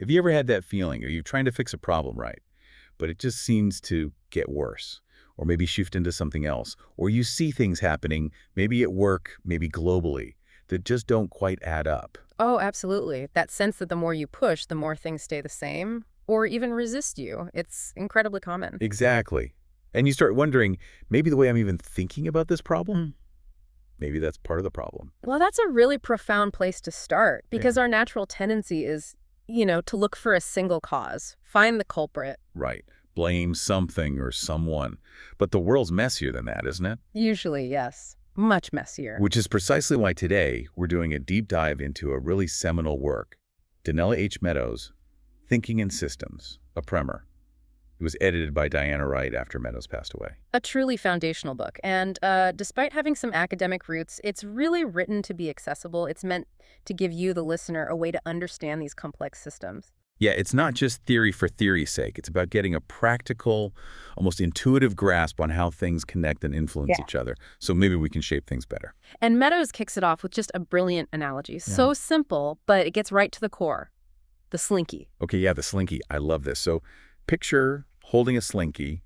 Have you ever had that feeling? Are you trying to fix a problem, right? But it just seems to get worse, or maybe shift into something else, or you see things happening, maybe at work, maybe globally, that just don't quite add up. Oh, absolutely. That sense that the more you push, the more things stay the same or even resist you. It's incredibly common. Exactly. And you start wondering, maybe the way I'm even thinking about this problem, maybe that's part of the problem. Well, that's a really profound place to start because Yeah. our natural tendency is, to look for a single cause, find the culprit. Right. Blame something or someone. But the world's messier than that, isn't it? Usually, yes. Much messier. Which is precisely why today we're doing a deep dive into a really seminal work. Donella Meadows, Thinking in Systems, a primer. It was edited by Diana Wright after Meadows passed away. A truly foundational book. And despite having some academic roots, it's really written to be accessible. It's meant to give you, the listener, a way to understand these complex systems. Yeah, it's not just theory for theory's sake. It's about getting a practical, almost intuitive grasp on how things connect and influence each other. So maybe we can shape things better. And Meadows kicks it off with just a brilliant analogy. So simple, but it gets right to the core. The slinky. Okay, yeah, the slinky. I love this. So picture holding a slinky,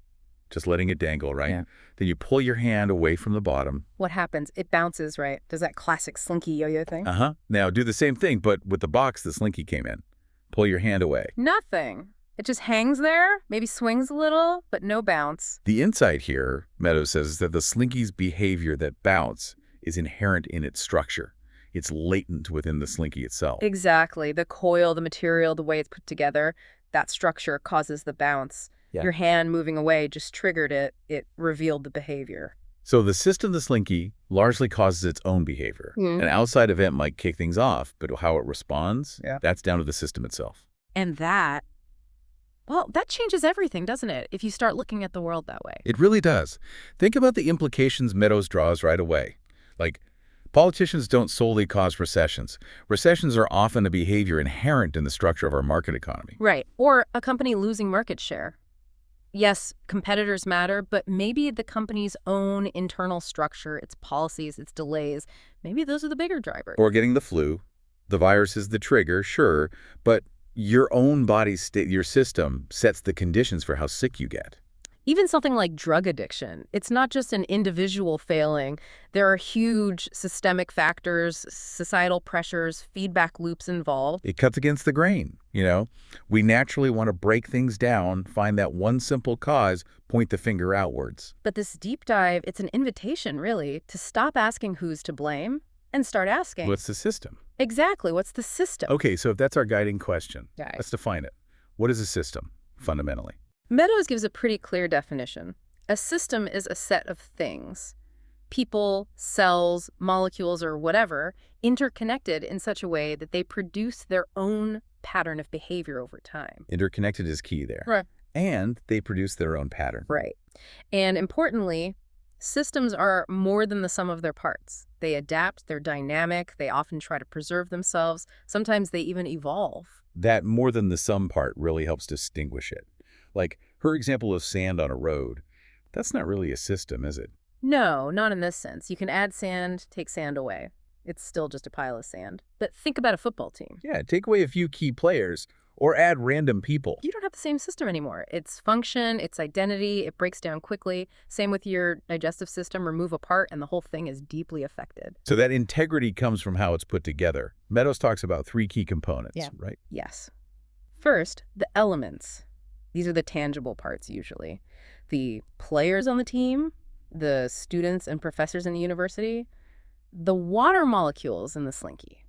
just letting it dangle, right? Yeah. Then you pull your hand away from the bottom. What happens? It bounces, right? Does that classic slinky yo-yo thing? Uh-huh. Now do the same thing, but with the box the slinky came in. Pull your hand away. Nothing. It just hangs there, maybe swings a little, but no bounce. The insight here, Meadows says, is that the slinky's behavior, that bounce, is inherent in its structure. It's latent within the slinky itself. Exactly. The coil, the material, the way it's put together, that structure causes the bounce. Yeah. Your hand moving away just triggered it. It revealed the behavior. So the system, the slinky, largely causes its own behavior. An outside event might kick things off, but how it responds, that's down to the system itself. And that changes everything, doesn't it, if you start looking at the world that way? It really does. Think about the implications Meadows draws right away. Like, politicians don't solely cause recessions. Recessions are often a behavior inherent in the structure of our market economy. Right. Or a company losing market share. Yes, competitors matter, but maybe the company's own internal structure, its policies, its delays, maybe those are the bigger drivers. Or getting the flu. The virus is the trigger, sure, but your own body's state, your system, sets the conditions for how sick you get. Even something like drug addiction, it's not just an individual failing. There are huge systemic factors, societal pressures, feedback loops involved. It cuts against the grain, We naturally want to break things down, find that one simple cause, point the finger outwards. But this deep dive, it's an invitation, really, to stop asking who's to blame and start asking. What's the system? Exactly. What's the system? Okay, so if that's our guiding question, Right. let's define it. What is a system, fundamentally? Meadows gives a pretty clear definition. A system is a set of things, people, cells, molecules, or whatever, interconnected in such a way that they produce their own pattern of behavior over time. Interconnected is key there. Right. And they produce their own pattern. Right. And importantly, systems are more than the sum of their parts. They adapt, they're dynamic, they often try to preserve themselves. Sometimes they even evolve. That more than the sum part really helps distinguish it. Like her example of sand on a road, that's not really a system, is it? No, not in this sense. You can add sand, take sand away. It's still just a pile of sand. But think about a football team. Yeah, take away a few key players or add random people. You don't have the same system anymore. Its function, its identity, it breaks down quickly. Same with your digestive system. Remove a part and the whole thing is deeply affected. So that integrity comes from how it's put together. Meadows talks about 3 key components, right? Yes. First, the elements. These are the tangible parts usually. The players on the team, the students and professors in the university, the water molecules in the slinky.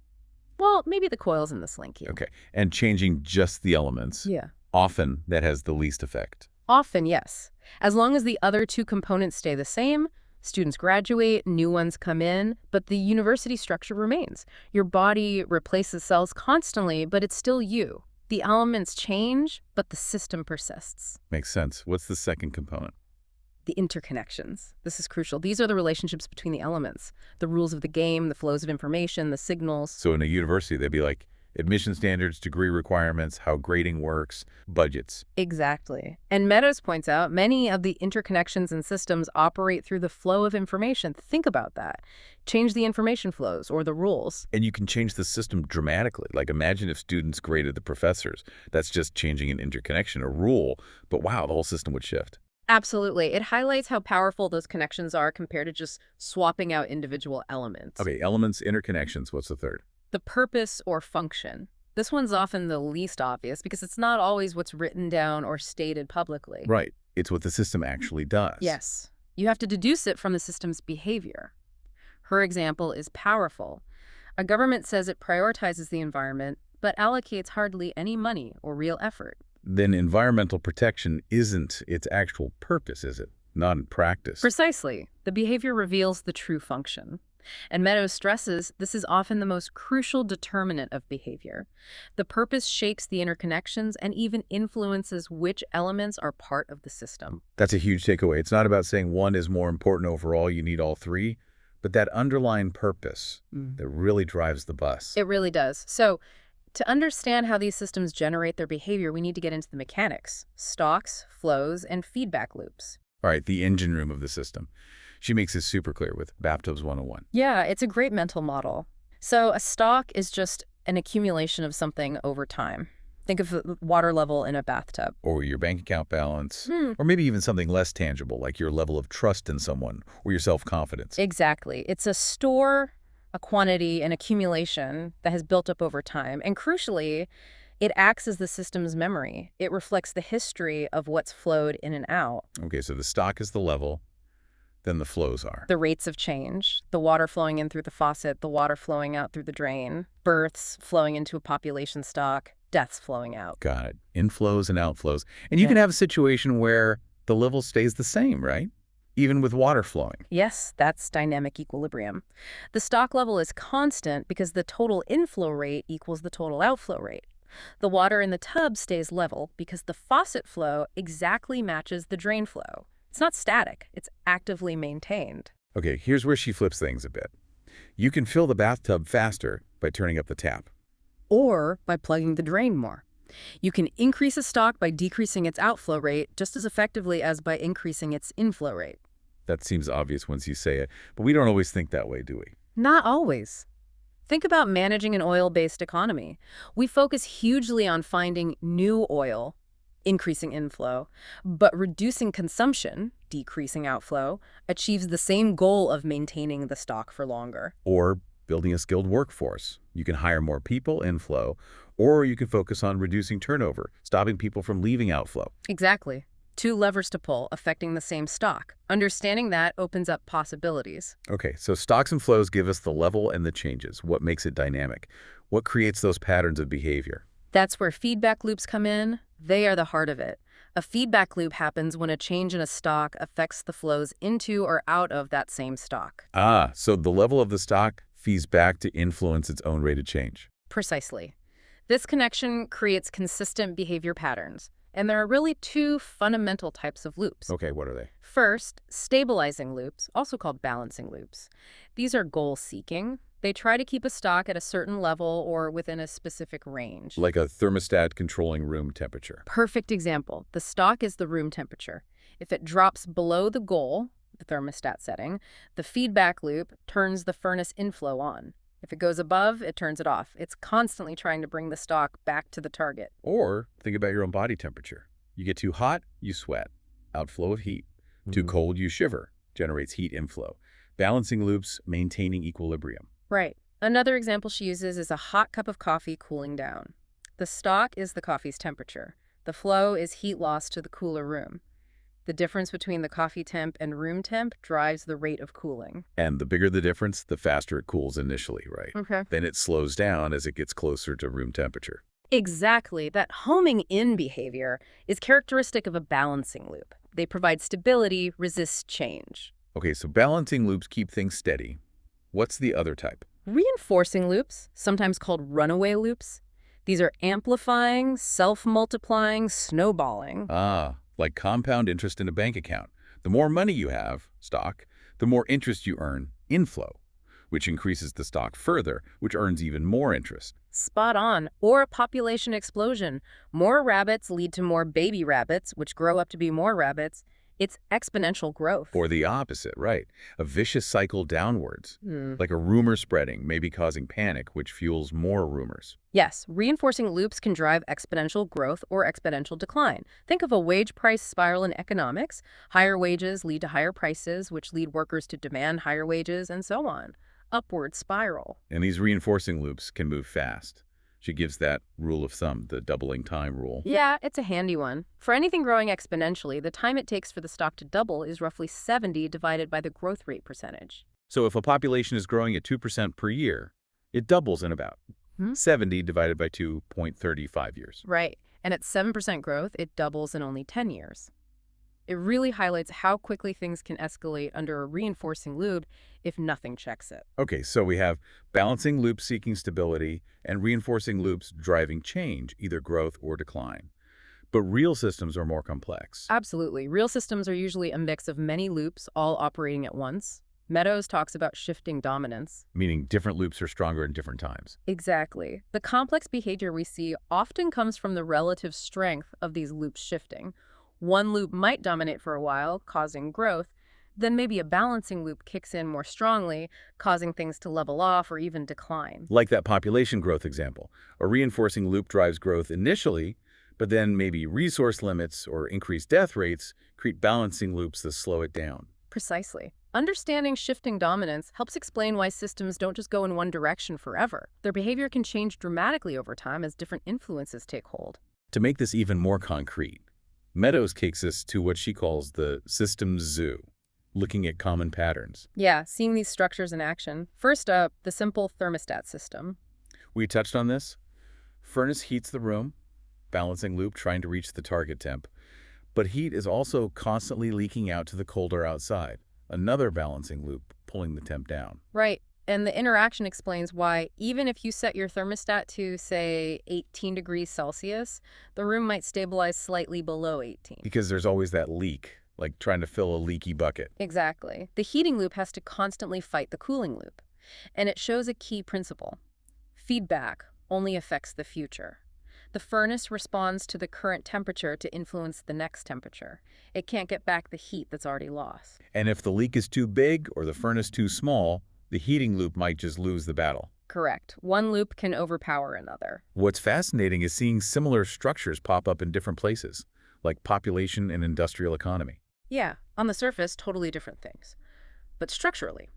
Well, maybe the coils in the slinky. Okay, and changing just the elements. Yeah. Often that has the least effect. Often, yes. As long as the other 2 components stay the same, students graduate, new ones come in, but the university structure remains. Your body replaces cells constantly, but it's still you. The elements change, but the system persists. Makes sense. What's the second component? The interconnections. This is crucial. These are the relationships between the elements, the rules of the game, the flows of information, the signals. So in a university, they'd be like, Admission standards, degree requirements, how grading works, budgets. Exactly. And Meadows points out many of the interconnections and systems operate through the flow of information. Think about that. Change the information flows or the rules. And you can change the system dramatically. Like imagine if students graded the professors. That's just changing an interconnection, a rule. But wow, the whole system would shift. Absolutely. It highlights how powerful those connections are compared to just swapping out individual elements. Okay, elements, interconnections. What's the third? The purpose or function. This one's often the least obvious because it's not always what's written down or stated publicly. Right. It's what the system actually does. Yes. You have to deduce it from the system's behavior. Her example is powerful. A government says it prioritizes the environment, but allocates hardly any money or real effort. Then environmental protection isn't its actual purpose, is it? Not in practice. Precisely. The behavior reveals the true function. And Meadows stresses this is often the most crucial determinant of behavior. The purpose shapes the interconnections and even influences which elements are part of the system. That's a huge takeaway. It's not about saying one is more important overall, you need all three, but that underlying purpose that really drives the bus. It really does. So, to understand how these systems generate their behavior, we need to get into the mechanics, stalks, flows, and feedback loops. All right, the engine room of the system. She makes this super clear with Bathtubs 101. Yeah, it's a great mental model. So a stalk is just an accumulation of something over time. Think of the water level in a bathtub. Or your bank account balance, or maybe even something less tangible, like your level of trust in someone or your self-confidence. Exactly. It's a store, a quantity, an accumulation that has built up over time. And crucially, it acts as the system's memory. It reflects the history of what's flowed in and out. Okay, so the stock is the level, then the flows are. The rates of change, the water flowing in through the faucet, the water flowing out through the drain, births flowing into a population stock, deaths flowing out. Got it. Inflows and outflows. And you can have a situation where the level stays the same, right? Even with water flowing. Yes, that's dynamic equilibrium. The stock level is constant because the total inflow rate equals the total outflow rate. The water in the tub stays level because the faucet flow exactly matches the drain flow. It's not static, it's actively maintained. Okay, here's where she flips things a bit. You can fill the bathtub faster by turning up the tap. Or by plugging the drain more. You can increase a stock by decreasing its outflow rate just as effectively as by increasing its inflow rate. That seems obvious once you say it, but we don't always think that way, do we? Not always. Think about managing an oil-based economy. We focus hugely on finding new oil, increasing inflow, but reducing consumption, decreasing outflow, achieves the same goal of maintaining the stock for longer. Or building a skilled workforce. You can hire more people, inflow, or you can focus on reducing turnover, stopping people from leaving outflow. Exactly. Two levers to pull affecting the same stock. Understanding that opens up possibilities. Okay, so stocks and flows give us the level and the changes. What makes it dynamic? What creates those patterns of behavior? That's where feedback loops come in. They are the heart of it. A feedback loop happens when a change in a stock affects the flows into or out of that same stock. Ah, so the level of the stock feeds back to influence its own rate of change. Precisely. This connection creates consistent behavior patterns. And there are really two fundamental types of loops. Okay, what are they? First, stabilizing loops, also called balancing loops. These are goal-seeking. They try to keep a stock at a certain level or within a specific range. Like a thermostat controlling room temperature. Perfect example. The stock is the room temperature. If it drops below the goal, the thermostat setting, the feedback loop turns the furnace inflow on. If it goes above, it turns it off. It's constantly trying to bring the stock back to the target. Or think about your own body temperature. You get too hot, you sweat. Outflow of heat. Too cold, you shiver. Generates heat inflow. Balancing loops, maintaining equilibrium. Right. Another example she uses is a hot cup of coffee cooling down. The stock is the coffee's temperature. The flow is heat loss to the cooler room. The difference between the coffee temp and room temp drives the rate of cooling. And the bigger the difference, the faster it cools initially, right? Okay. Then it slows down as it gets closer to room temperature. Exactly. That homing in behavior is characteristic of a balancing loop. They provide stability, resist change. Okay, so balancing loops keep things steady. What's the other type? Reinforcing loops, sometimes called runaway loops. These are amplifying, self-multiplying, snowballing. Ah, like compound interest in a bank account. The more money you have, stock, the more interest you earn, inflow, which increases the stock further, which earns even more interest. Spot on. Or a population explosion. More rabbits lead to more baby rabbits, which grow up to be more rabbits. It's exponential growth. Or the opposite, right? A vicious cycle downwards. Hmm. Like a rumor spreading, maybe causing panic, which fuels more rumors. Yes, reinforcing loops can drive exponential growth or exponential decline. Think of a wage price spiral in economics. Higher wages lead to higher prices, which lead workers to demand higher wages, and so on. Upward spiral. And these reinforcing loops can move fast. She gives that rule of thumb, the doubling time rule. Yeah, it's a handy one. For anything growing exponentially, the time it takes for the stock to double is roughly 70 divided by the growth rate percentage. So if a population is growing at 2% per year, it doubles in about Hmm? 70 divided by 2.35 years. Right. And at 7% growth, it doubles in only 10 years. It really highlights how quickly things can escalate under a reinforcing loop if nothing checks it. Okay, so we have balancing loops seeking stability and reinforcing loops driving change, either growth or decline. But real systems are more complex. Absolutely. Real systems are usually a mix of many loops all operating at once. Meadows talks about shifting dominance. Meaning different loops are stronger in different times. Exactly. The complex behavior we see often comes from the relative strength of these loops shifting. One loop might dominate for a while, causing growth. Then maybe a balancing loop kicks in more strongly, causing things to level off or even decline. Like that population growth example. A reinforcing loop drives growth initially, but then maybe resource limits or increased death rates create balancing loops that slow it down. Precisely. Understanding shifting dominance helps explain why systems don't just go in one direction forever. Their behavior can change dramatically over time as different influences take hold. To make this even more concrete, Meadows takes us to what she calls the systems zoo, looking at common patterns. Yeah, seeing these structures in action. First up, the simple thermostat system. We touched on this. Furnace heats the room, balancing loop trying to reach the target temp. But heat is also constantly leaking out to the colder outside, another balancing loop pulling the temp down. Right. And the interaction explains why, even if you set your thermostat to, say, 18 degrees Celsius, the room might stabilize slightly below 18. Because there's always that leak, like trying to fill a leaky bucket. Exactly. The heating loop has to constantly fight the cooling loop. And it shows a key principle. Feedback only affects the future. The furnace responds to the current temperature to influence the next temperature. It can't get back the heat that's already lost. And if the leak is too big or the furnace too small, the heating loop might just lose the battle. Correct. One loop can overpower another. What's fascinating is seeing similar structures pop up in different places, like population and industrial economy. Yeah, on the surface, totally different things. But structurally,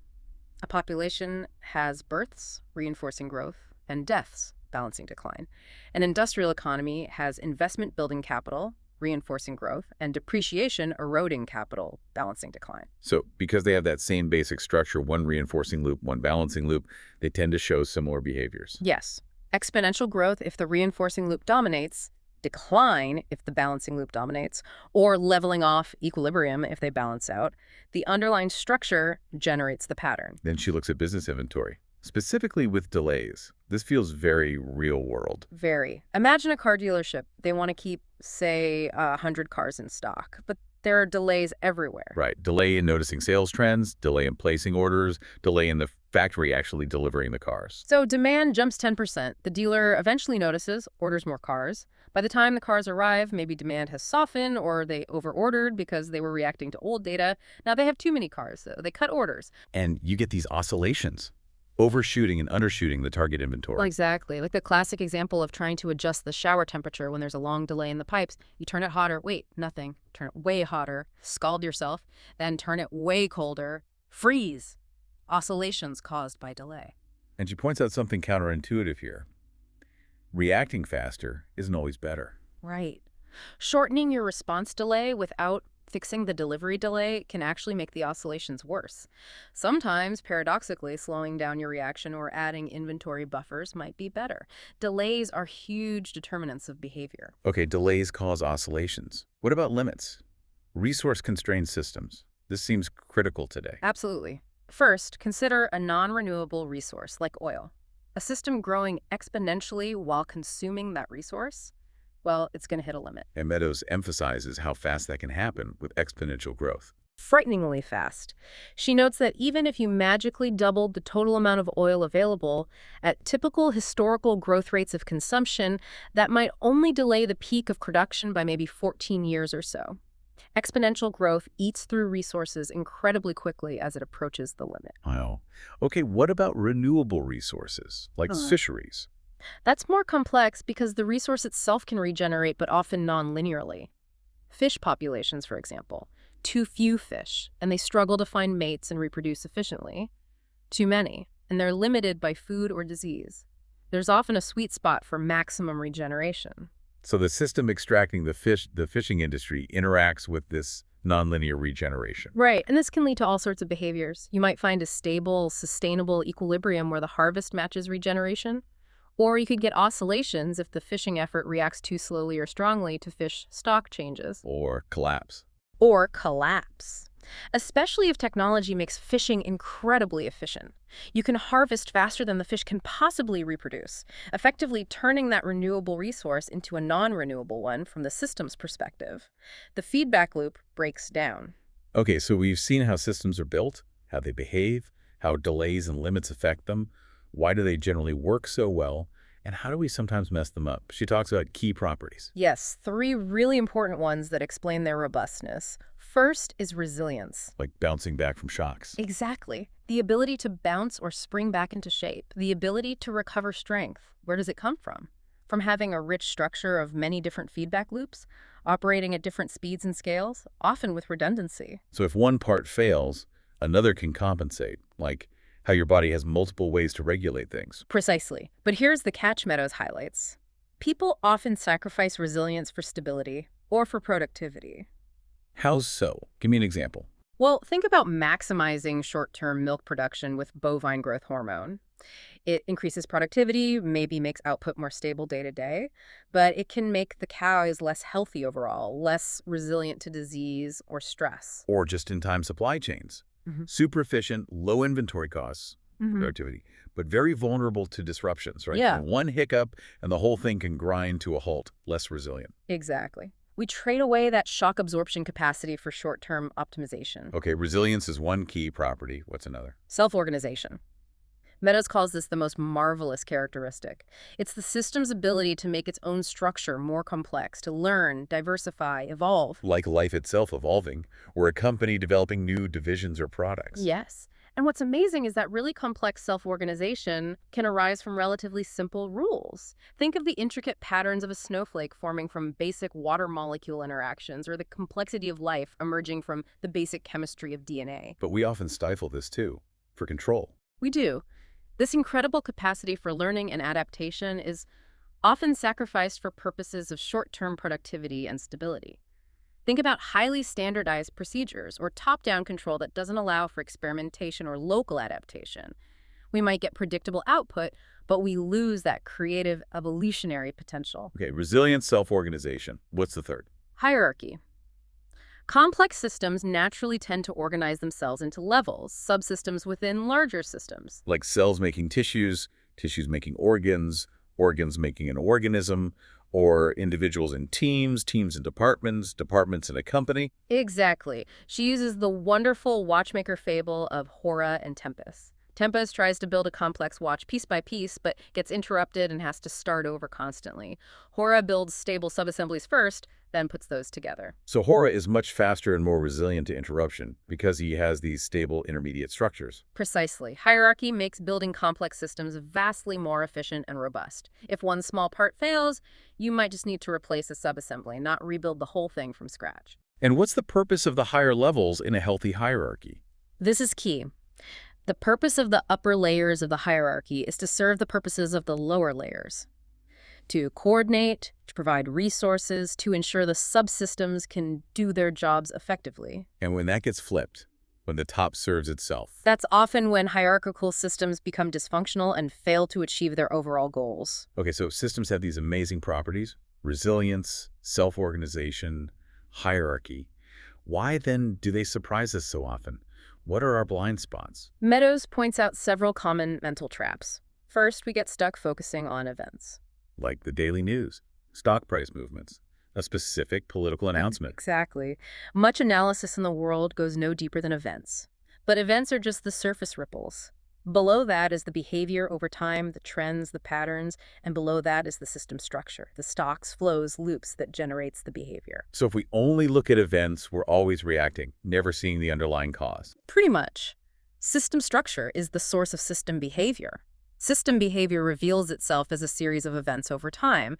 a population has births, reinforcing growth, and deaths, balancing decline. An industrial economy has investment building capital, reinforcing growth, and depreciation eroding capital, balancing decline. So because they have that same basic structure, one reinforcing loop, one balancing loop, they tend to show similar behaviors. Yes, exponential growth if the reinforcing loop dominates, decline if the balancing loop dominates, or leveling off, equilibrium if they balance out. The underlying structure generates the pattern. Then she looks at business inventory, specifically with delays. This feels very real world. Very. Imagine a car dealership. They want to keep, say, 100 cars in stock, but there are delays everywhere. Right. Delay in noticing sales trends, delay in placing orders, delay in the factory actually delivering the cars. So demand jumps 10%. The dealer eventually notices, orders more cars. By the time the cars arrive, maybe demand has softened or they overordered because they were reacting to old data. Now they have too many cars, so they cut orders. And you get these oscillations, overshooting and undershooting the target inventory. Well, exactly. Like the classic example of trying to adjust the shower temperature when there's a long delay in the pipes. You turn it hotter, wait, nothing. Turn it way hotter, scald yourself, then turn it way colder, freeze. Oscillations caused by delay. And she points out something counterintuitive here. Reacting faster isn't always better. Right. Shortening your response delay without fixing the delivery delay can actually make the oscillations worse. Sometimes, paradoxically, slowing down your reaction or adding inventory buffers might be better. Delays are huge determinants of behavior. Okay, delays cause oscillations. What about limits? Resource-constrained systems. This seems critical today. Absolutely. First, consider a non-renewable resource like oil. A system growing exponentially while consuming that resource, well, it's going to hit a limit. And Meadows emphasizes how fast that can happen with exponential growth. Frighteningly fast. She notes that even if you magically doubled the total amount of oil available at typical historical growth rates of consumption, that might only delay the peak of production by maybe 14 years or so. Exponential growth eats through resources incredibly quickly as it approaches the limit. Wow. Okay, what about renewable resources, like Huh. fisheries? That's more complex because the resource itself can regenerate, but often non-linearly. Fish populations, for example. Too few fish, and they struggle to find mates and reproduce efficiently. Too many, and they're limited by food or disease. There's often a sweet spot for maximum regeneration. So the system extracting the fishing industry interacts with this nonlinear regeneration. Right, and this can lead to all sorts of behaviors. You might find a stable, sustainable equilibrium where the harvest matches regeneration, or you could get oscillations if the fishing effort reacts too slowly or strongly to fish stock changes. Or collapse. Or collapse. Especially if technology makes fishing incredibly efficient. You can harvest faster than the fish can possibly reproduce, effectively turning that renewable resource into a non-renewable one from the system's perspective. The feedback loop breaks down. Okay, so we've seen how systems are built, how they behave, how delays and limits affect them, why do they generally work so well, and how do we sometimes mess them up? She talks about key properties, Yes, three really important ones that explain their robustness. First is resilience. like bouncing back from shocks. Exactly. The ability to bounce or spring back into shape. The ability to recover strength. Where does it come from? From having a rich structure of many different feedback loops, operating at different speeds and scales, often with redundancy. So if one part fails, another can compensate, like how your body has multiple ways to regulate things. Precisely. But here's the catch Meadows highlights. People often sacrifice resilience for stability or for productivity. How so? Give me an example. Well, think about maximizing short-term milk production with bovine growth hormone. It increases productivity, maybe makes output more stable day to day, but it can make the cows less healthy overall, less resilient to disease or stress. Or just-in-time supply chains. Hmm. Super efficient, low inventory costs, Hmm. productivity, but very vulnerable to disruptions, right? Yeah, One hiccup and the whole thing can grind to a halt, less resilient. exactly. We trade away that shock absorption capacity for short-term optimization. Okay, resilience is one key property. What's another? Self-organization. Meadows calls this the most marvelous characteristic. It's the system's ability to make its own structure more complex, to learn, diversify, evolve. Like life itself evolving, or a company developing new divisions or products. Yes. And what's amazing is that really complex self-organization can arise from relatively simple rules. Think of the intricate patterns of a snowflake forming from basic water molecule interactions, or the complexity of life emerging from the basic chemistry of DNA. But we often stifle this too, for control. We do. This incredible capacity for learning and adaptation is often sacrificed for purposes of short-term productivity and stability. Think about highly standardized procedures or top-down control that doesn't allow for experimentation or local adaptation. We might get predictable output, but we lose that creative evolutionary potential. Okay, resilience, self-organization. What's the third? Hierarchy. Complex systems naturally tend to organize themselves into levels, subsystems within larger systems. Like cells making tissues, tissues making organs, organs making an organism, or individuals in teams, teams in departments, departments in a company. Exactly. She uses the wonderful watchmaker fable of Hora and Tempest. Tempest tries to build a complex watch piece by piece, but gets interrupted and has to start over constantly. Hora builds stable subassemblies first, then puts those together. So Hora is much faster and more resilient to interruption because he has these stable intermediate structures. Precisely. Hierarchy makes building complex systems vastly more efficient and robust. If one small part fails, you might just need to replace a subassembly, not rebuild the whole thing from scratch. And what's the purpose of the higher levels in a healthy hierarchy? This is key. The purpose of the upper layers of the hierarchy is to serve the purposes of the lower layers. To coordinate, to provide resources, to ensure the subsystems can do their jobs effectively. And when that gets flipped, when the top serves itself. That's often when hierarchical systems become dysfunctional and fail to achieve their overall goals. Okay, so systems have these amazing properties: resilience, self-organization, hierarchy. Why then do they surprise us so often? What are our blind spots? Meadows points out several common mental traps. First, we get stuck focusing on events. Like the daily news, stock price movements, A specific political announcement. Exactly. Much analysis in the world goes no deeper than events. But events are just the surface ripples. Below that is the behavior over time, the trends, the patterns, and below that is the system structure, the stocks, flows, loops that generates the behavior. So if we only look at events, we're always reacting, never seeing the underlying cause. Pretty much. System structure is the source of system behavior. System behavior reveals itself as a series of events over time.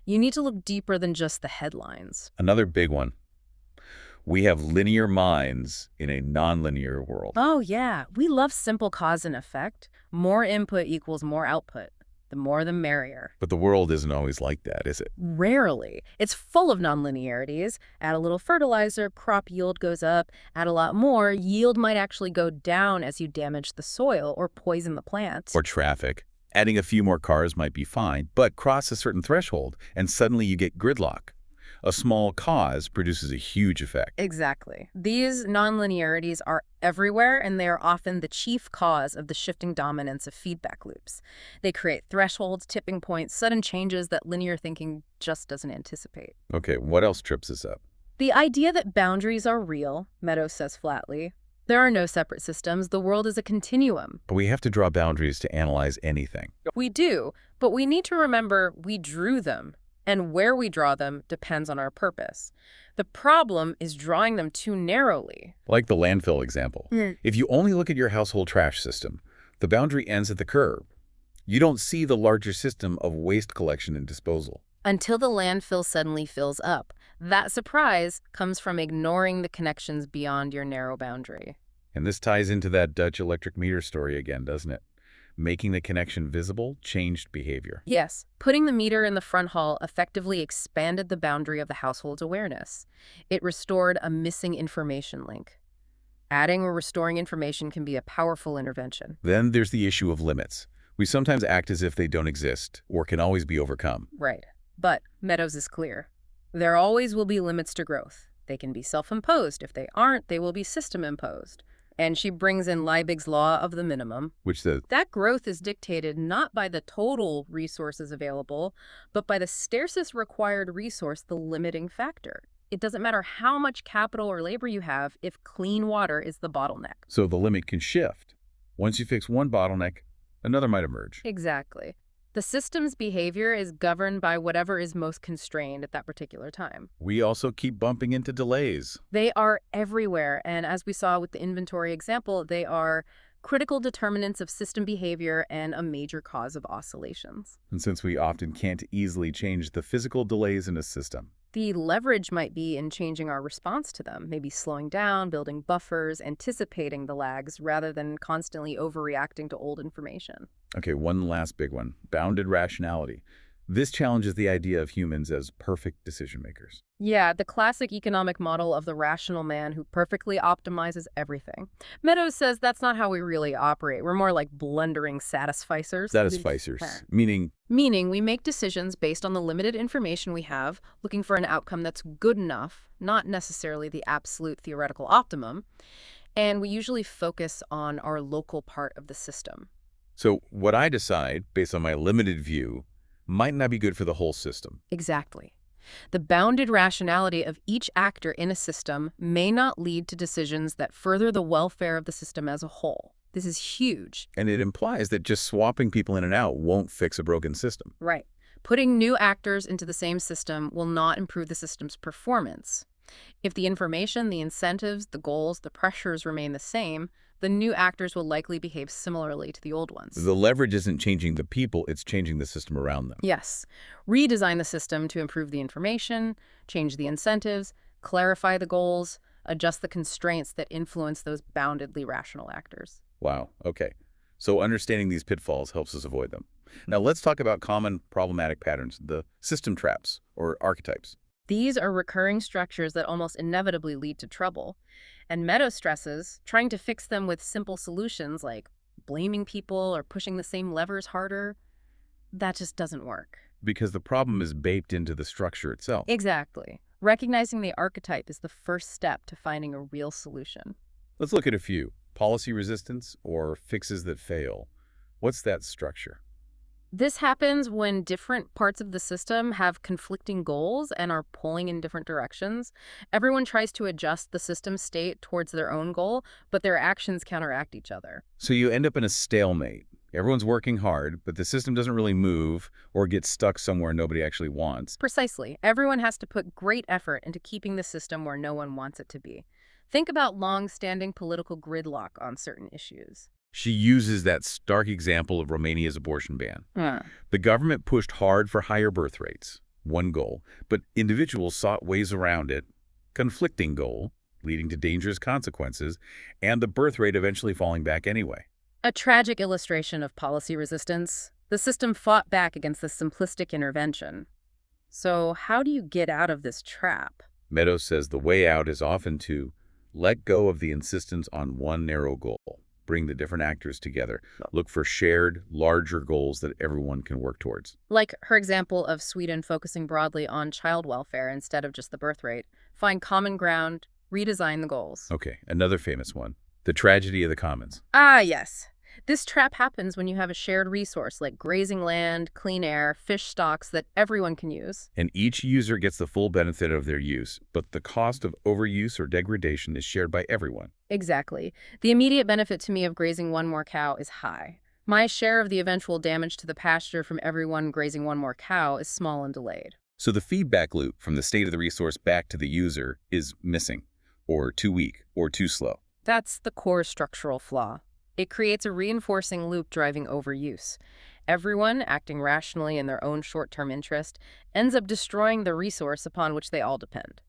You need to look deeper than just the headlines. Another big one. We have linear minds in a nonlinear world. Oh, yeah. We love simple cause and effect. More input equals more output. The more, the merrier. But the world isn't always like that, is it? Rarely. It's full of nonlinearities. Add a little fertilizer, crop yield goes up. Add a lot more, yield might actually go down as you damage the soil or poison the plants. Or traffic. Adding a few more cars might be fine, but cross a certain threshold, and suddenly you get gridlock. A small cause produces a huge effect. Exactly. These nonlinearities are everywhere, and they are often the chief cause of the shifting dominance of feedback loops. They create thresholds, tipping points, sudden changes that linear thinking just doesn't anticipate. Okay, what else trips us up? The idea that boundaries are real, Meadows says flatly. There are no separate systems. The world is a continuum. But we have to draw boundaries to analyze anything. We do, but we need to remember we drew them. And where we draw them depends on our purpose. The problem is drawing them too narrowly. Like the landfill example. If you only look at your household trash system, the boundary ends at the curb. You don't see the larger system of waste collection and disposal. Until the landfill suddenly fills up. That surprise comes from ignoring the connections beyond your narrow boundary. And this ties into that Dutch electric meter story again, doesn't it? Making the connection visible changed behavior. Yes, putting the meter in the front hall effectively expanded the boundary of the household's awareness. It restored a missing information link. Adding or restoring information can be a powerful intervention. Then there's the issue of limits. We sometimes act as if they don't exist or can always be overcome. Right. But Meadows is clear. There always will be limits to growth. They can be self-imposed. If they aren't, they will be system-imposed. And she brings in Liebig's law of the minimum. Which says that growth is dictated not by the total resources available, but by the scarcest required resource, the limiting factor. It doesn't matter how much capital or labor you have if clean water is the bottleneck. So the limit can shift. Once you fix one bottleneck, another might emerge. Exactly. The system's behavior is governed by whatever is most constrained at that particular time. We also keep bumping into delays. They are everywhere, and as we saw with the inventory example, they are critical determinants of system behavior and a major cause of oscillations. And since we often can't easily change the physical delays in a system, the leverage might be in changing our response to them, maybe slowing down, building buffers, anticipating the lags rather than constantly overreacting to old information. Okay, one last big one, bounded rationality. This challenges the idea of humans as perfect decision makers. Yeah, the classic economic model of the rational man who perfectly optimizes everything. Meadows says that's not how we really operate. We're more like blundering satisficers. Satisficers, meaning? Meaning we make decisions based on the limited information we have, looking for an outcome that's good enough, not necessarily the absolute theoretical optimum, and we usually focus on our local part of the system. So what I decide, based on my limited view, might not be good for the whole system. Exactly. The bounded rationality of each actor in a system may not lead to decisions that further the welfare of the system as a whole. This is huge. And it implies that just swapping people in and out won't fix a broken system. Right. Putting new actors into the same system will not improve the system's performance. If the information, the incentives, the goals, the pressures remain the same, the new actors will likely behave similarly to the old ones. The leverage isn't changing the people, it's changing the system around them. Yes. Redesign the system to improve the information, change the incentives, clarify the goals, adjust the constraints that influence those boundedly rational actors. Wow, okay. So understanding these pitfalls helps us avoid them. Now let's talk about common problematic patterns, the system traps or archetypes. These are recurring structures that almost inevitably lead to trouble. And Meadows stresses trying to fix them with simple solutions like blaming people or pushing the same levers harder. That just doesn't work. Because the problem is baked into the structure itself. Exactly. Recognizing the archetype is the first step to finding a real solution. Let's look at a few. Policy resistance or fixes that fail. What's that structure? This happens when different parts of the system have conflicting goals and are pulling in different directions. Everyone tries to adjust the system state towards their own goal, but their actions counteract each other. So you end up in a stalemate. Everyone's working hard, but the system doesn't really move or get stuck somewhere nobody actually wants. Precisely. Everyone has to put great effort into keeping the system where no one wants it to be. Think about long-standing political gridlock on certain issues. She uses that stark example of Romania's abortion ban. Hmm. The government pushed hard for higher birth rates, one goal, but individuals sought ways around it, conflicting goal, leading to dangerous consequences, and the birth rate eventually falling back anyway. A tragic illustration of policy resistance. The system fought back against the simplistic intervention. So how do you get out of this trap? Meadows says the way out is often to let go of the insistence on one narrow goal, bring the different actors together, look for shared, larger goals that everyone can work towards. Like her example of Sweden focusing broadly on child welfare instead of just the birth rate. Find common ground, redesign the goals. Okay, another famous one, the tragedy of the commons. Ah, yes. This trap happens when you have a shared resource like grazing land, clean air, fish stocks that everyone can use. And each user gets the full benefit of their use, but the cost of overuse or degradation is shared by everyone. Exactly. The immediate benefit to me of grazing one more cow is high. My share of the eventual damage to the pasture from everyone grazing one more cow is small and delayed. So the feedback loop from the state of the resource back to the user is missing, or too weak, or too slow. That's the core structural flaw. It creates a reinforcing loop driving overuse. Everyone, acting rationally in their own short-term interest, ends up destroying the resource upon which they all depend.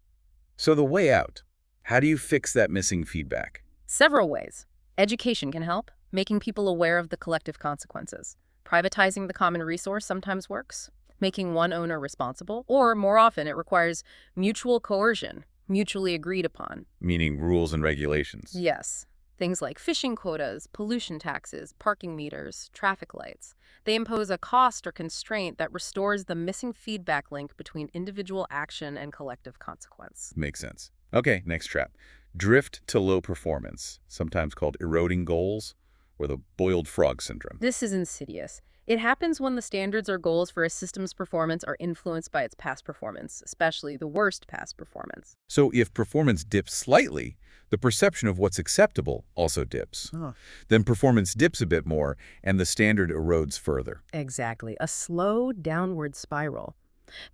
So the way out, how do you fix that missing feedback? Several ways. Education can help, making people aware of the collective consequences. Privatizing the common resource sometimes works, making one owner responsible, or more often it requires mutual coercion, mutually agreed upon. Meaning rules and regulations. Yes. Things like fishing quotas, pollution taxes, parking meters, traffic lights. They impose a cost or constraint that restores the missing feedback link between individual action and collective consequence. Makes sense. Okay, next trap. Drift to low performance, sometimes called eroding goals or the boiled frog syndrome. This is insidious. It happens when the standards or goals for a system's performance are influenced by its past performance, especially the worst past performance. So if performance dips slightly, the perception of what's acceptable also dips. Oh. Then performance dips a bit more, and the standard erodes further. Exactly. A slow downward spiral.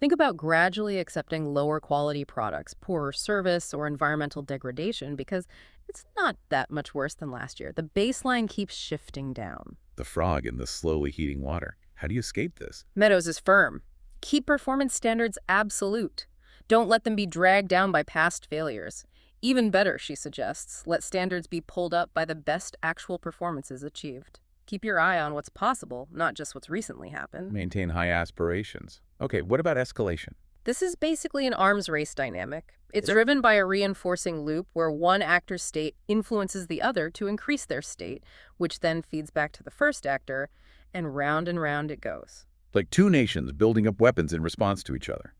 Think about gradually accepting lower quality products, poorer service, or environmental degradation because it's not that much worse than last year. The baseline keeps shifting down. The frog in the slowly heating water. How do you escape this? Meadows is firm. Keep performance standards absolute. Don't let them be dragged down by past failures. Even better, she suggests, let standards be pulled up by the best actual performances achieved. Keep your eye on what's possible, not just what's recently happened. Maintain high aspirations. Okay, what about escalation? This is basically an arms race dynamic. It's driven by a reinforcing loop where one actor's state influences the other to increase their state, which then feeds back to the first actor, and round it goes. Like two nations building up weapons in response to each other.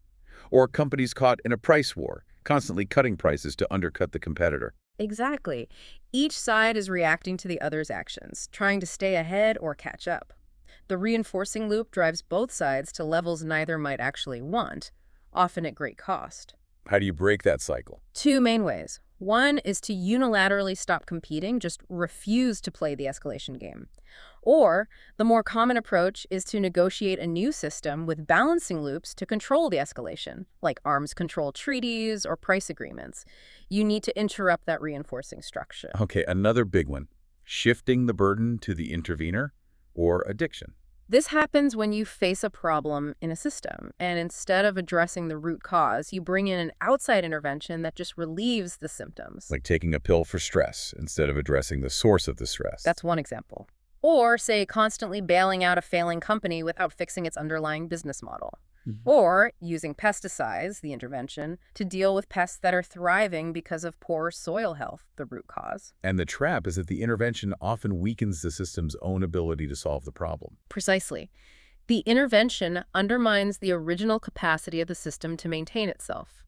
Or companies caught in a price war, constantly cutting prices to undercut the competitor. Exactly. Each side is reacting to the other's actions, trying to stay ahead or catch up. The reinforcing loop drives both sides to levels neither might actually want, often at great cost. How do you break that cycle? Two main ways. One is to unilaterally stop competing, just refuse to play the escalation game. Or, the more common approach is to negotiate a new system with balancing loops to control the escalation, like arms control treaties or price agreements. You need to interrupt that reinforcing structure. Okay, another big one. Shifting the burden to the intervener or addiction. This happens when you face a problem in a system, and instead of addressing the root cause, you bring in an outside intervention that just relieves the symptoms. Like taking a pill for stress instead of addressing the source of the stress. That's one example. Or, say, constantly bailing out a failing company without fixing its underlying business model. Or using pesticides, the intervention, to deal with pests that are thriving because of poor soil health, the root cause. And the trap is that the intervention often weakens the system's own ability to solve the problem. Precisely. The intervention undermines the original capacity of the system to maintain itself.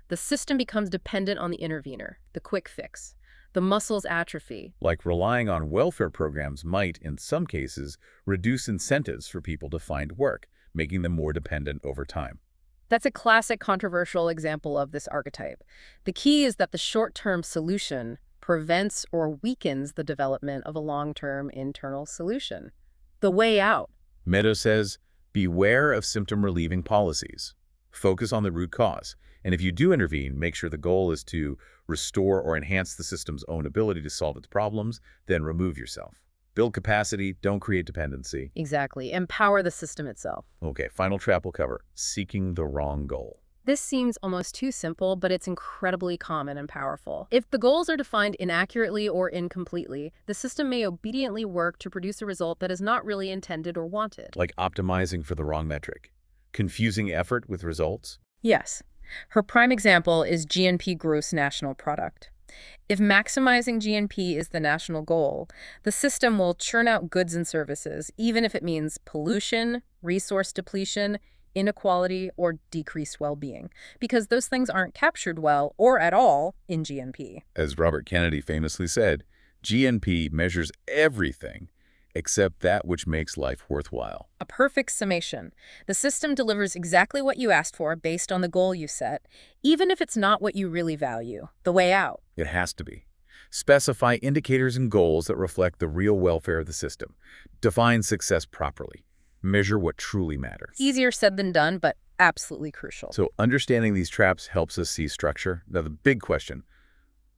The system becomes dependent on the intervener, the quick fix. The muscles atrophy. Like relying on welfare programs might, in some cases, reduce incentives for people to find work, making them more dependent over time. That's a classic controversial example of this archetype. The key is that the short-term solution prevents or weakens the development of a long-term internal solution. The way out. Meadows says, beware of symptom-relieving policies. Focus on the root cause. And if you do intervene, make sure the goal is to restore or enhance the system's own ability to solve its problems, then remove yourself. Build capacity, don't create dependency. Exactly. Empower the system itself. Okay, final trap we'll cover, seeking the wrong goal. This seems almost too simple, but it's incredibly common and powerful. If the goals are defined inaccurately or incompletely, the system may obediently work to produce a result that is not really intended or wanted. Like optimizing for the wrong metric. Confusing effort with results. Yes. Her prime example is GNP gross national product. If maximizing GNP is the national goal, the system will churn out goods and services, even if it means pollution, resource depletion, inequality, or decreased well-being, because those things aren't captured well or at all in GNP. As Robert Kennedy famously said, GNP measures everything except that which makes life worthwhile. A perfect summation. The system delivers exactly what you asked for based on the goal you set, even if it's not what you really value. The way out. It has to be. Specify indicators and goals that reflect the real welfare of the system. Define success properly. Measure what truly matters. Easier said than done, but absolutely crucial. So understanding these traps helps us see structure. Now the big question,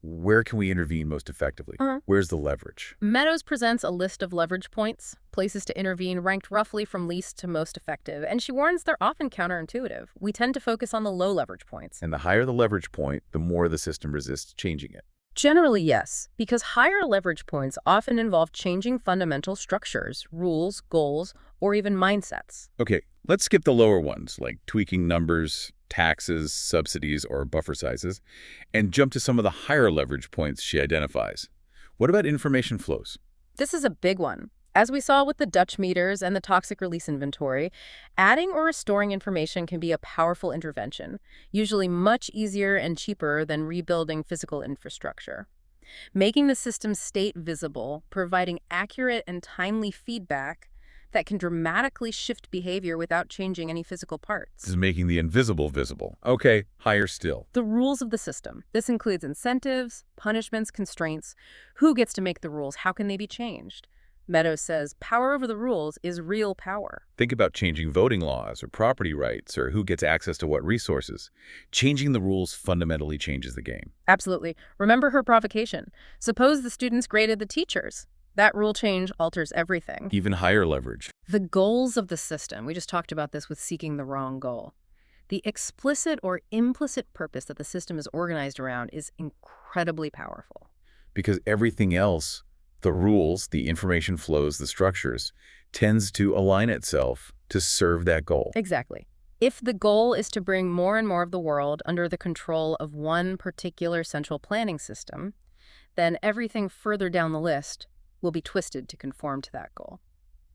where can we intervene most effectively? Where's the leverage? Meadows presents a list of leverage points, places to intervene ranked roughly from least to most effective, and she warns they're often counterintuitive. We tend to focus on the low leverage points. And the higher the leverage point, the more the system resists changing it. Generally, yes, because higher leverage points often involve changing fundamental structures, rules, goals, or even mindsets. Okay, let's skip the lower ones, like tweaking numbers, taxes, subsidies, or buffer sizes, and jump to some of the higher leverage points she identifies. What about information flows? This is a big one. As we saw with the Dutch meters and the toxic release inventory, adding or restoring information can be a powerful intervention, usually much easier and cheaper than rebuilding physical infrastructure. Making the system's state visible, providing accurate and timely feedback that can dramatically shift behavior without changing any physical parts. This is making the invisible visible. Okay, higher still. The rules of the system. This includes incentives, punishments, constraints. Who gets to make the rules? How can they be changed? Meadows says power over the rules is real power. Think about changing voting laws or property rights or who gets access to what resources. Changing the rules fundamentally changes the game. Absolutely. Remember her provocation. Suppose the students graded the teachers. That rule change alters everything. Even higher leverage. The goals of the system. We just talked about this with seeking the wrong goal. The explicit or implicit purpose that the system is organized around is incredibly powerful. Because everything else, the rules, the information flows, the structures, tends to align itself to serve that goal. Exactly. If the goal is to bring more and more of the world under the control of one particular central planning system, then everything further down the list will be twisted to conform to that goal.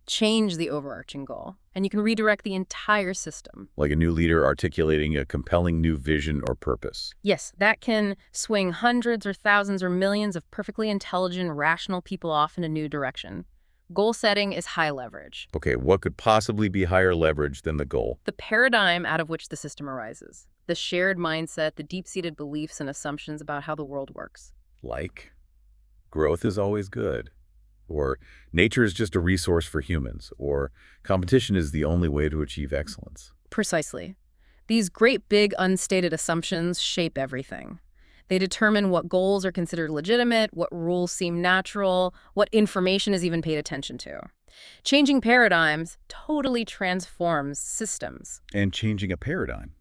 Change the overarching goal, and you can redirect the entire system. Like a new leader articulating a compelling new vision or purpose. Yes, that can swing hundreds or thousands or millions of perfectly intelligent, rational people off in a new direction. Goal setting is high leverage. Okay, what could possibly be higher leverage than the goal? The paradigm out of which the system arises. The shared mindset, the deep-seated beliefs and assumptions about how the world works. Like, growth is always good. Or nature is just a resource for humans, or competition is the only way to achieve excellence. Precisely. These great big unstated assumptions shape everything. They determine what goals are considered legitimate, what rules seem natural, what information is even paid attention to. Changing paradigms totally transforms systems. And changing a paradigm.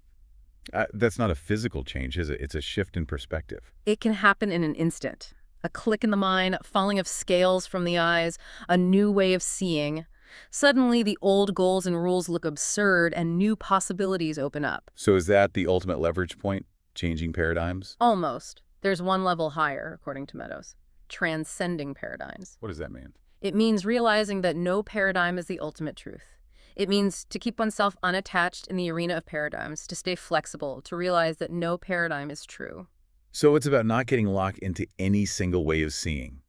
That's not a physical change, is it? It's a shift in perspective. It can happen in an instant. A click in the mind, falling of scales from the eyes, a new way of seeing. Suddenly, the old goals and rules look absurd and new possibilities open up. So is that the ultimate leverage point? Changing paradigms? Almost. There's one level higher, according to Meadows. Transcending paradigms. What does that mean? It means realizing that no paradigm is the ultimate truth. It means to keep oneself unattached in the arena of paradigms, to stay flexible, to realize that no paradigm is true. So it's about not getting locked into any single way of seeing,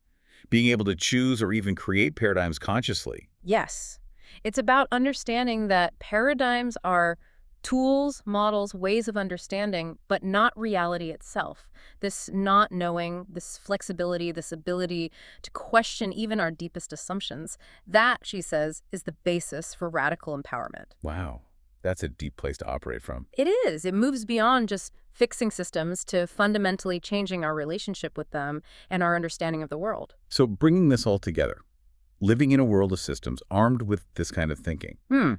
being able to choose or even create paradigms consciously. Yes. It's about understanding that paradigms are tools, models, ways of understanding, but not reality itself. This not knowing, this flexibility, this ability to question even our deepest assumptions, that, she says, is the basis for radical empowerment. Wow, that's a deep place to operate from. It is. It moves beyond just fixing systems to fundamentally changing our relationship with them and our understanding of the world. So bringing this all together, living in a world of systems armed with this kind of thinking, Hmm.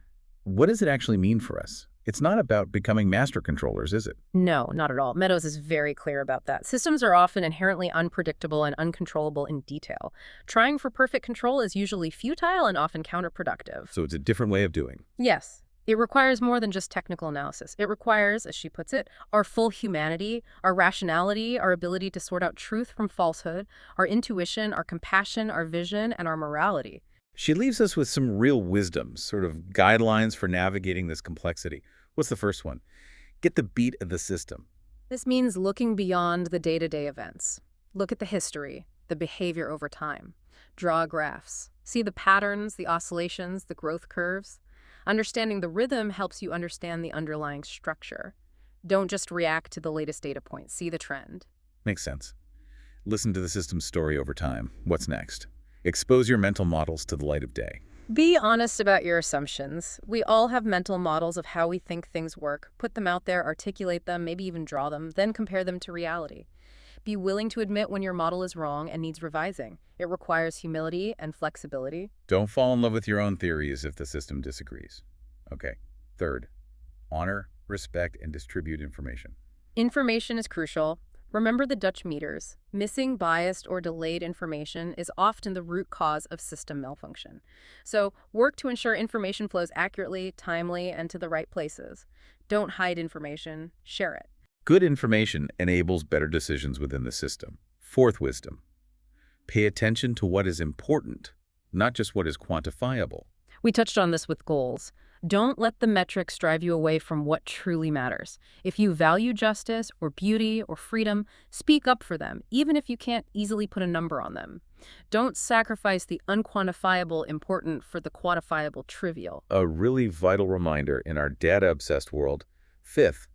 what does it actually mean for us? It's not about becoming master controllers, is it? No, not at all. Meadows is very clear about that. Systems are often inherently unpredictable and uncontrollable in detail. Trying for perfect control is usually futile and often counterproductive. So it's a different way of doing. Yes, it requires more than just technical analysis. It requires, as she puts it, our full humanity, our rationality, our ability to sort out truth from falsehood, our intuition, our compassion, our vision, and our morality. She leaves us with some real wisdom, sort of guidelines for navigating this complexity. What's the first one? Get the beat of the system. This means looking beyond the day-to-day events. Look at the history, the behavior over time. Draw graphs. See the patterns, the oscillations, the growth curves. Understanding the rhythm helps you understand the underlying structure. Don't just react to the latest data point. See the trend. Makes sense. Listen to the system's story over time. What's next? Expose your mental models to the light of day. Be honest about your assumptions. We all have mental models of how we think things work. Put them out there, articulate them, maybe even draw them, then compare them to reality. Be willing to admit when your model is wrong and needs revising. It requires humility and flexibility. Don't fall in love with your own theories if the system disagrees. Okay. Third, honor, respect, and distribute information. Information is crucial. Remember the Dutch meters. Missing, biased, or delayed information is often the root cause of system malfunction. So work to ensure information flows accurately, timely, and to the right places. Don't hide information. Share it. Good information enables better decisions within the system. Fourth wisdom, pay attention to what is important, not just what is quantifiable. We touched on this with goals. Don't let the metrics drive you away from what truly matters. If you value justice or beauty or freedom, speak up for them, even if you can't easily put a number on them. Don't sacrifice the unquantifiable important for the quantifiable trivial. A really vital reminder in our data-obsessed world. Fifth,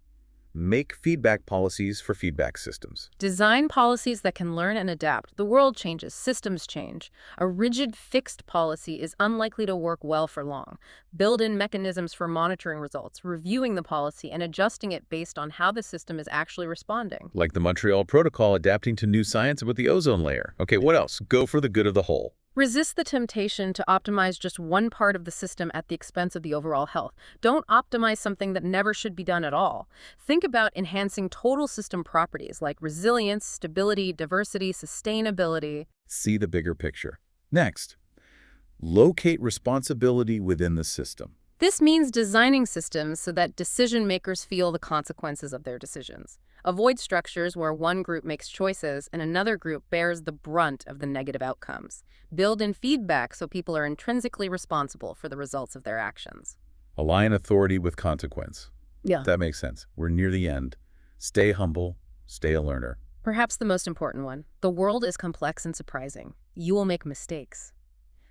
make feedback policies for feedback systems. Design policies that can learn and adapt. The world changes, systems change. A rigid, fixed policy is unlikely to work well for long. Build in mechanisms for monitoring results, reviewing the policy, and adjusting it based on how the system is actually responding. Like the Montreal Protocol adapting to new science about the ozone layer. Okay, what else? Go for the good of the whole. Resist the temptation to optimize just one part of the system at the expense of the overall health. Don't optimize something that never should be done at all. Think about enhancing total system properties like resilience, stability, diversity, sustainability. See the bigger picture. Next, locate responsibility within the system. This means designing systems so that decision makers feel the consequences of their decisions. Avoid structures where one group makes choices and another group bears the brunt of the negative outcomes. Build in feedback so people are intrinsically responsible for the results of their actions. Align authority with consequence. Yeah. That makes sense. We're near the end. Stay humble, stay a learner. Perhaps the most important one. The world is complex and surprising. You will make mistakes.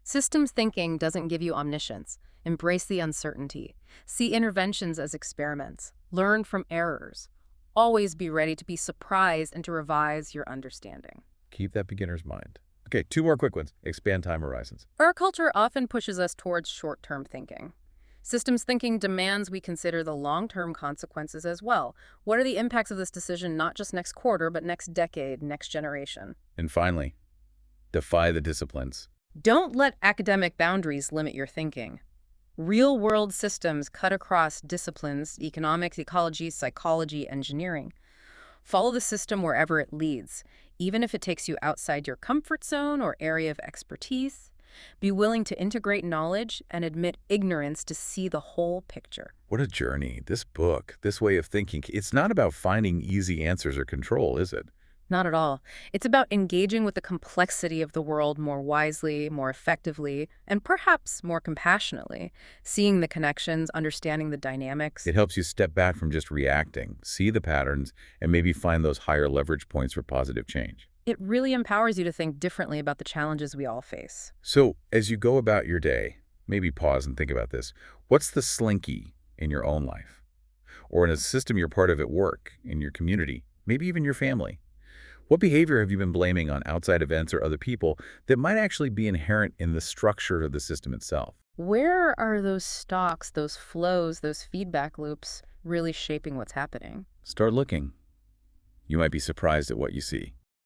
Systems thinking doesn't give you omniscience. Embrace the uncertainty. See interventions as experiments. Learn from errors. Always be ready to be surprised and to revise your understanding. Keep that beginner's mind. Okay, two more quick ones. Expand time horizons. Our culture often pushes us towards short-term thinking. Systems thinking demands we consider the long-term consequences as well. What are the impacts of this decision not just next quarter, but next decade, next generation? And finally, defy the disciplines. Don't let academic boundaries limit your thinking. Real-world systems cut across disciplines, economics, ecology, psychology, engineering. Follow the system wherever it leads, even if it takes you outside your comfort zone or area of expertise. Be willing to integrate knowledge and admit ignorance to see the whole picture. What a journey. This book, this way of thinking, it's not about finding easy answers or control, is it? Not at all. It's about engaging with the complexity of the world more wisely, more effectively, and perhaps more compassionately, seeing the connections, understanding the dynamics. It helps you step back from just reacting, see the patterns, and maybe find those higher leverage points for positive change. It really empowers you to think differently about the challenges we all face. So, as you go about your day, maybe pause and think about this. What's the slinky in your own life? Or in a system you're part of at work, in your community, maybe even your family? What behavior have you been blaming on outside events or other people that might actually be inherent in the structure of the system itself? Where are those stalks, those flows, those feedback loops really shaping what's happening? Start looking. You might be surprised at what you see.